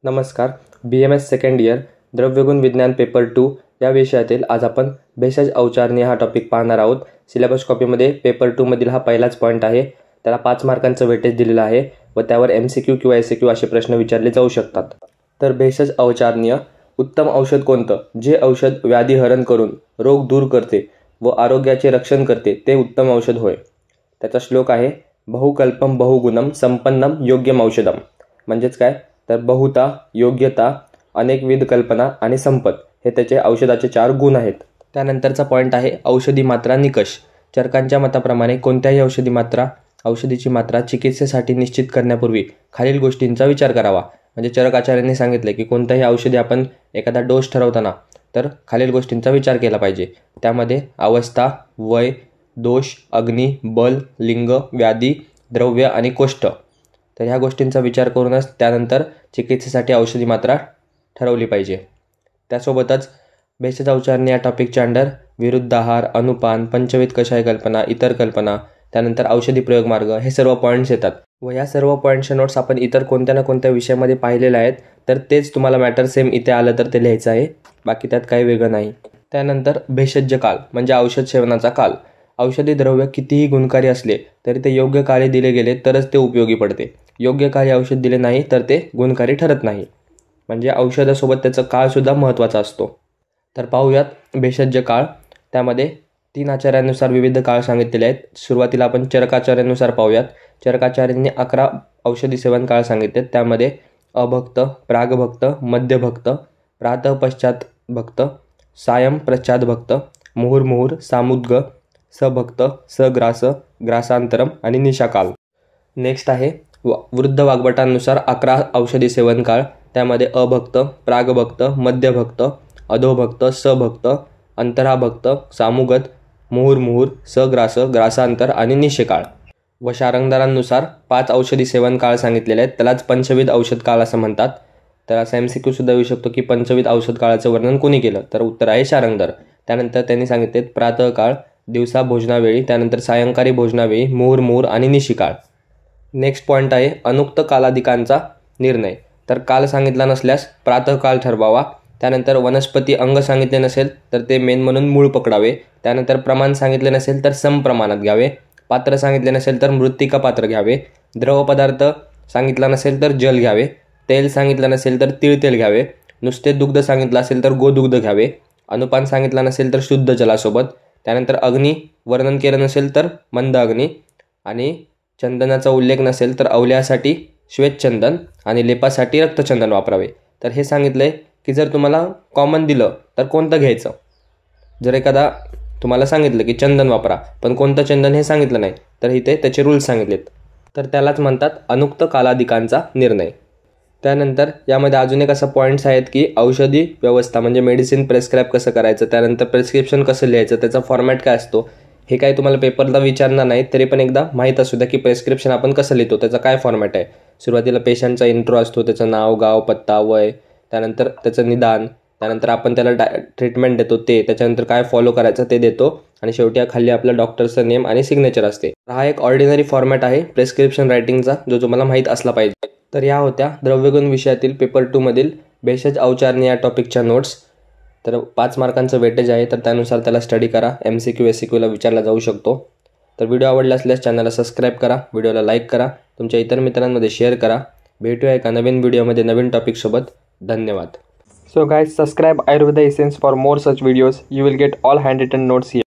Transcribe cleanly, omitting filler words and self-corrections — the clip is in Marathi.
नमस्कार. BMS सेकंड इयर द्रव्यगुण विज्ञान पेपर 2 या विषयातील आज आपण भेषज अवचारणी हा टॉपिक पाहणार आहोत. सिलेबस कॉपीमध्ये पेपर 2 मधील हा पहिलाच पॉईंट आहे. त्याला 5 मार्कांचं वेटेज दिलेलं आहे व त्यावर MCQ किंवा SAQ असे प्रश्न विचारले जाऊ शकतात. तर भेषज अवचारणीय उत्तम औषध कोणतं? जे औषध व्याधीहरण करून रोग दूर करते व आरोग्याचे रक्षण करते ते उत्तम औषध होय. त्याचा श्लोक आहे बहुकल्पम बहुगुणम संपन्नम योग्यम औषधम. म्हणजेच काय तर बहुता, योग्यता, अनेकविध कल्पना आणि संपत हे त्याचे औषधाचे 4 गुण आहेत. त्यानंतरचा पॉईंट आहे औषधी मात्रा निकष. चरकांच्या मताप्रमाणे कोणत्याही औषधीची मात्रा चिकित्सेसाठी निश्चित करण्यापूर्वी खालील गोष्टींचा विचार करावा. म्हणजे चरक आचार्यांनी सांगितले की कोणत्याही औषधी आपण एखादा डोस ठरवताना तर खालील गोष्टींचा विचार केला पाहिजे. त्यामध्ये अवस्था, वय, दोष, अग्नी, बल, लिंग, व्याधी, द्रव्य आणि कोष्ठ. तर ह्या गोष्टींचा विचार करूनच त्यानंतर चिकित्सेसाठी औषधी मात्रा ठरवली पाहिजे. त्यासोबतच भेषज अवचारणी या टॉपिकच्या अंडर विरुद्ध आहार, अनुपान, पंचविध कषाय कल्पना, इतर कल्पना, त्यानंतर औषधी प्रयोग मार्ग हे सर्व पॉईंट्स येतात व या सर्व पॉईंट्सचे नोट्स आपण इतर कोणत्या ना कोणत्या विषयामध्ये पाहिलेले आहेत. तर तेच तुम्हाला मॅटर सेम इथे आलं तर ते लिहायचं आहे, बाकी त्यात काही वेगळं नाही. त्यानंतर भेषज काल म्हणजे औषध सेवनाचा काल. औषधी द्रव्य कितीही गुणकारी असले तरी ते योग्य काळी दिले गेले तरच ते उपयोगी पडते. योग्य काळी औषध दिले नाही तर ते गुणकारी ठरत नाही. म्हणजे औषधासोबत त्याचा काळसुद्धा महत्त्वाचा असतो. तर पाहूयात भेषज काळ. त्यामध्ये 3 आचार्यांनुसार विविध काळ सांगितलेले आहेत. सुरुवातीला आपण चरकाचार्यांनुसार पाहूयात. चरकाचार्यांनी 11 औषधी सेवन काळ सांगितले. त्यामध्ये अभक्त, प्रागभक्त, मध्यभक्त, प्रातः पश्चात भक्त, सायं प्रचाद भक्त, मुहुर्मुहुर, सामुद्ग, सभक्त, सग्रास, ग्रासांतरम आणि निशाकाल. नेक्स्ट आहे वृद्ध वाग्भटांनुसार 11 औषधी सेवन काळ. त्यामध्ये अभक्त, प्रागभक्त, मध्यभक्त, अधोभक्त, सभक्त, अंतराभक्त, सामुगत, मुहुर्मुहुर, सग्रास, ग्रासांतर आणि निशेकाळ. व शारंगधारांनुसार 5 औषधी सेवन काळ सांगितलेले आहेत. त्यालाच पंचविध औषध काळ असं म्हणतात. तर असा MCQ सुद्धा येऊ शकतो की पंचविध औषध काळाचं वर्णन कोणी केलं? तर उत्तर आहे शारंगधर. त्यानंतर त्यांनी सांगितले प्रातःकाळ, दिवसा भोजनावेळी, त्यानंतर सायंकाळी भोजनावेळी, मुहुर्मुहुर आणि निशिकाळ. नेक्स्ट पॉईंट आहे अनुक्त कालाधिकांचा निर्णय. तर काल सांगितला नसल्यास प्रातःकाळ ठरवावा. त्यानंतर वनस्पती अंग सांगितले नसेल तर ते मेन म्हणून मूळ पकडावे. त्यानंतर प्रमाण सांगितले नसेल तर समप्रमाणात घ्यावे. पात्र सांगितले नसेल तर मृत्तिका पात्र घ्यावे. द्रव पदार्थ सांगितला नसेल तर जल घ्यावे. तेल सांगितलं नसेल तर तिळतेल घ्यावे. नुसते दुग्ध सांगितलं असेल तर गोदुग्ध घ्यावे. अनुपान सांगितला नसेल तर शुद्ध जलासोबत. त्यानंतर अग्नी वर्णन केलं नसेल तर मंद अग्नी. आणि चंदनाचा उल्लेख नसेल तर अवल्यासाठी श्वेतचंदन आणि लेपासाठी रक्तचंदन वापरावे. तर हे सांगितलं आहे की जर तुम्हाला कॉमन दिलं तर कोणतं घ्यायचं. जर एखादा तुम्हाला सांगितलं की चंदन वापरा पण कोणतं चंदन हे सांगितलं नाही तर इथे त्याचे रूल्स सांगितलेत. तर त्यालाच म्हणतात अनुक्त कालाधिकांचा निर्णय. त्यानंतर यामध्ये अजून एक असा पॉईंट्स आहेत की औषधी व्यवस्था म्हणजे मेडिसिन प्रेस्क्राईब कसं करायचं, त्यानंतर प्रेस्क्रिप्शन कसं लिहायचं, त्याचा फॉर्मॅट काय असतो हे काही तुम्हाला पेपरला विचारणार नाही तरी पण एकदा माहीत असू द्या की प्रेस्क्रिप्शन आपण कसं लिहितो, त्याचा काय फॉर्मॅट आहे. सुरुवातीला पेशंटचा इंट्रो असतो, त्याचं नाव, गाव, पत्ता, वय, त्यानंतर त्याचं निदान, त्यानंतर आपण त्याला ट्रीटमेंट देतो ते, त्याच्यानंतर काय फॉलो करायचं ते देतो आणि शेवटी खाली आपलं डॉक्टरचं नेम आणि सिग्नेचर असते. हा एक ऑर्डिनरी फॉर्मॅट आहे प्रेस्क्रिप्शन रायटिंगचा जो तुम्हाला माहीत असला पाहिजे. तर या होत्या द्रव्यगुण विषयातील पेपर 2 मधील भेषज अवचारणी या टॉपिकच्या नोट्स. तर 5 मार्कांचं वेटेज आहे तर त्यानुसार त्याला स्टडी करा. MCQ SAQला विचारला जाऊ शकतो. तर व्हिडिओ आवडला असल्यास चॅनलला सबस्क्राईब करा, व्हिडिओला लाईक करा, तुमच्या इतर मित्रांमध्ये शेअर करा. भेटूया एका नवीन व्हिडिओमध्ये नवीन टॉपिकसोबत. धन्यवाद. So guys, subscribe Ayurveda Essence for more such videos. You will get all handwritten notes here.